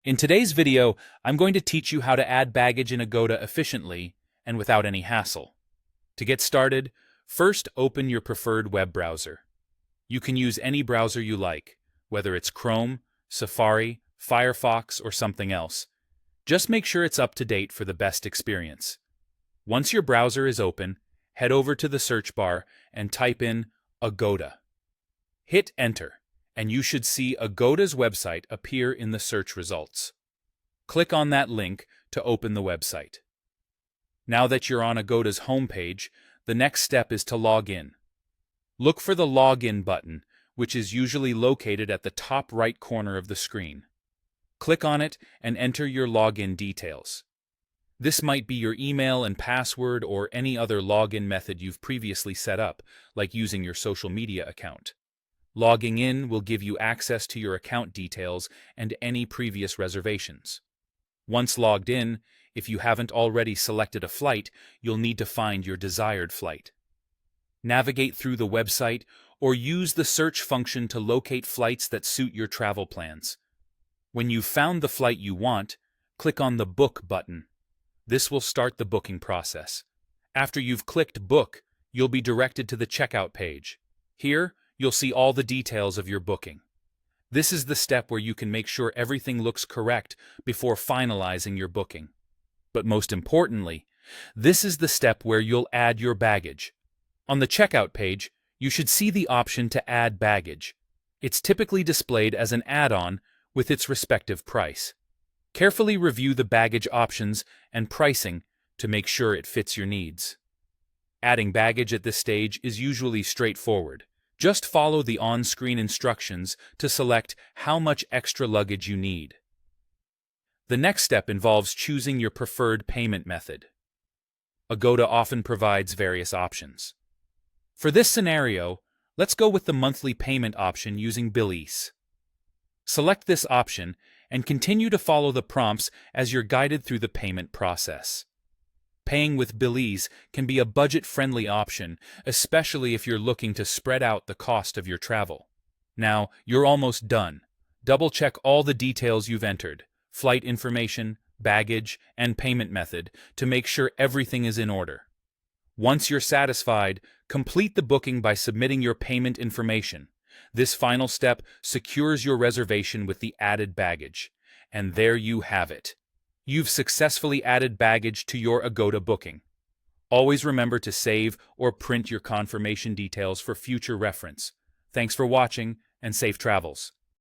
In today's video, I'm going to teach you how to add baggage in Agoda efficiently and without any hassle. To get started, first open your preferred web browser. You can use any browser you like, whether it's Chrome, Safari, Firefox, or something else. Just make sure it's up to date for the best experience. Once your browser is open, head over to the search bar and type in Agoda. Hit Enter, and you should see Agoda's website appear in the search results. Click on that link to open the website. Now that you're on Agoda's homepage, the next step is to log in. Look for the Login button, which is usually located at the top right corner of the screen. Click on it and enter your login details. This might be your email and password or any other login method you've previously set up, like using your social media account. Logging in will give you access to your account details and any previous reservations. Once logged in, if you haven't already selected a flight, you'll need to find your desired flight. Navigate through the website or use the search function to locate flights that suit your travel plans. When you've found the flight you want, click on the Book button. This will start the booking process. After you've clicked Book, you'll be directed to the checkout page. Here, you'll see all the details of your booking. This is the step where you can make sure everything looks correct before finalizing your booking. But most importantly, this is the step where you'll add your baggage. On the checkout page, you should see the option to add baggage. It's typically displayed as an add-on with its respective price. Carefully review the baggage options and pricing to make sure it fits your needs. Adding baggage at this stage is usually straightforward. Just follow the on-screen instructions to select how much extra luggage you need. The next step involves choosing your preferred payment method. Agoda often provides various options. For this scenario, let's go with the monthly payment option using Belize. Select this option and continue to follow the prompts as you're guided through the payment process. Paying with Belize can be a budget-friendly option, especially if you're looking to spread out the cost of your travel. Now, you're almost done. Double-check all the details you've entered, flight information, baggage, and payment method, to make sure everything is in order. Once you're satisfied, complete the booking by submitting your payment information. This final step secures your reservation with the added baggage. And there you have it. You've successfully added baggage to your Agoda booking. Always remember to save or print your confirmation details for future reference. Thanks for watching, and safe travels.